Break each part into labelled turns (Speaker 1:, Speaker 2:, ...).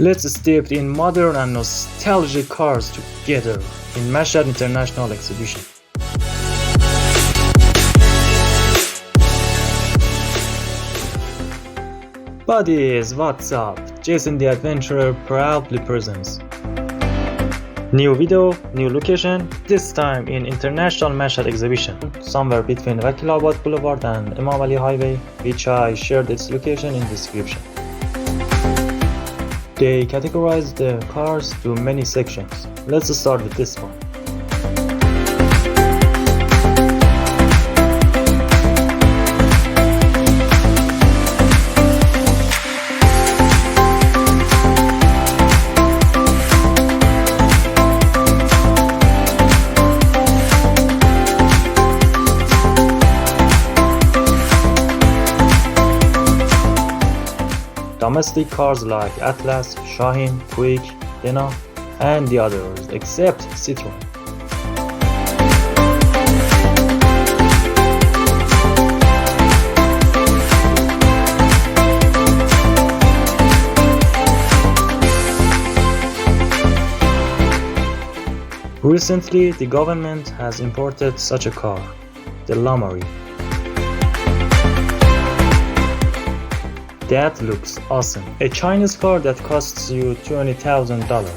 Speaker 1: Let's step in modern and nostalgic cars together in Mashhad International Exhibition. Buddies, what's up? Jason the Adventurer proudly presents new video, new location, this time in International Mashhad Exhibition, somewhere between Wakilabad Boulevard and Imam Ali Highway, which I shared its location in description. They categorized the cars to many sections. Let's start with this one. Domestic cars like Atlas, Shaheen, Quick, Dena, and the others, except Citroen. Recently, the government has imported such a car, the Lamari. That looks awesome. A Chinese car that costs you $20,000.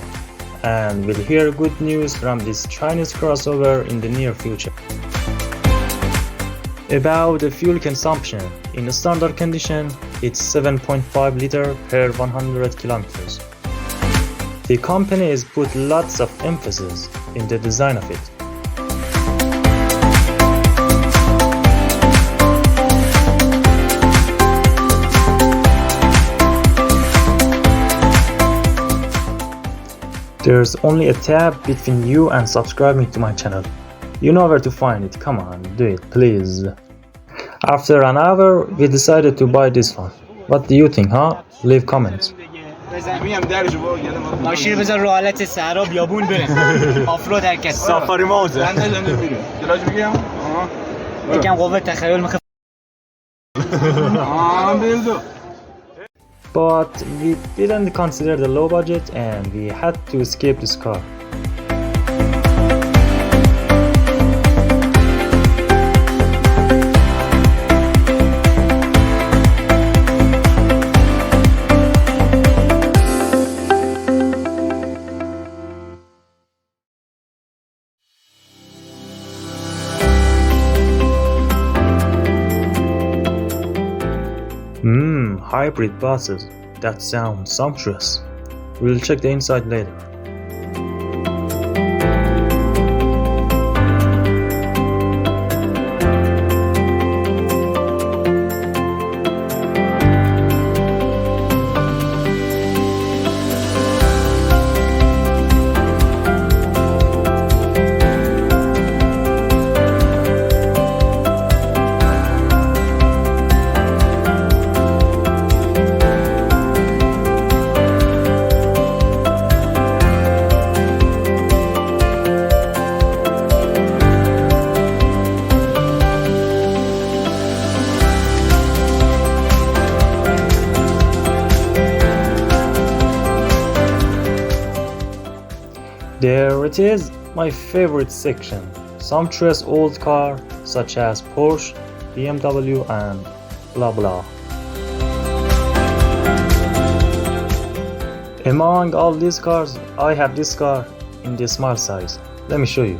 Speaker 1: And we'll hear good news from this Chinese crossover in the near future. About the fuel consumption, in standard condition, it's 7.5 liter per 100 kilometers. The company has put lots of emphasis in the design of it. There's only a tab between you and subscribing to my channel. You know where to find it, come on, do it, please. After an hour, we decided to buy this one. What do you think, huh? Leave comments.
Speaker 2: ماشین بذار رو حالت صحرا بیابون بره آفرود حرکت سافاری موزه یکم قوه تخیل میخواد
Speaker 1: But we didn't consider the low budget and we had to escape this car. Hybrid buses. That sounds sumptuous. We'll check the inside later. There it is, my favorite section. Sumptuous old car such as Porsche, BMW and blah blah. Among all these cars, I have this car in the small size. Let me show you.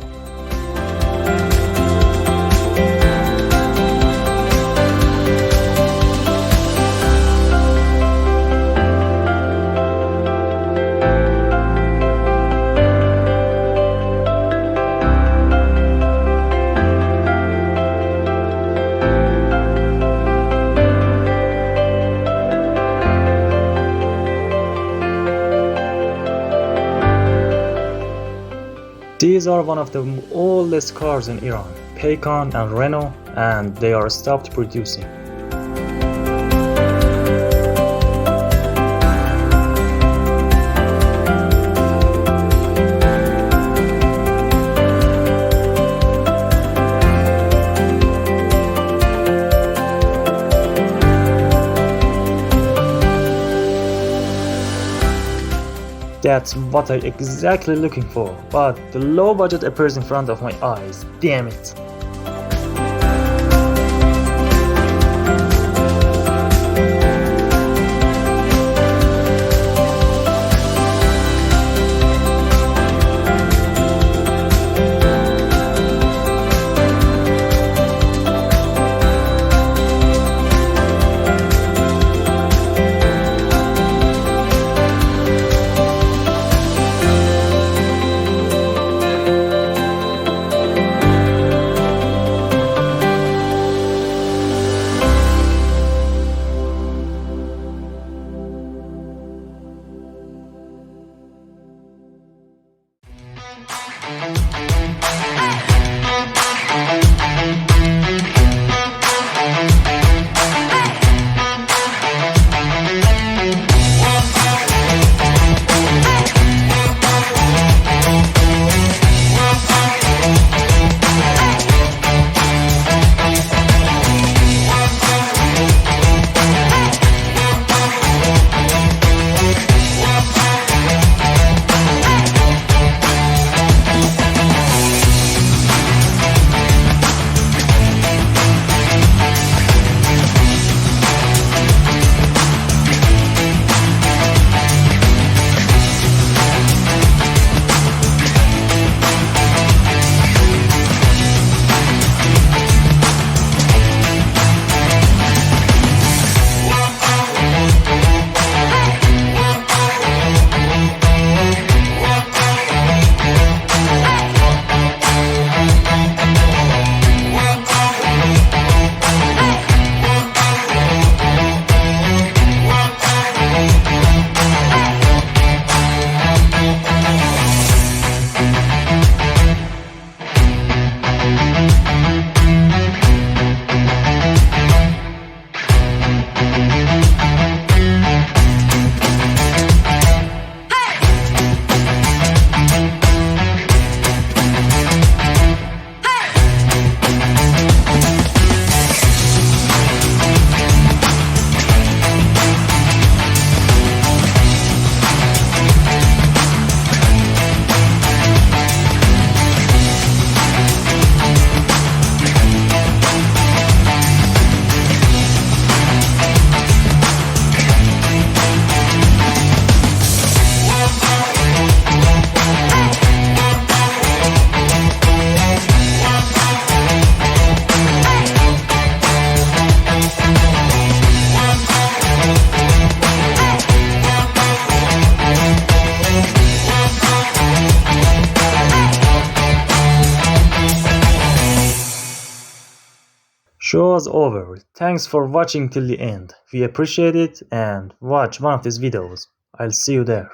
Speaker 1: These are one of the oldest cars in Iran, Paycon and Renault, and they are stopped producing. That's what I'm exactly looking for, but the low budget appears in front of my eyes. Damn it. Show is over. Thanks for watching till the end. We appreciate it and watch one of these videos. I'll see you there.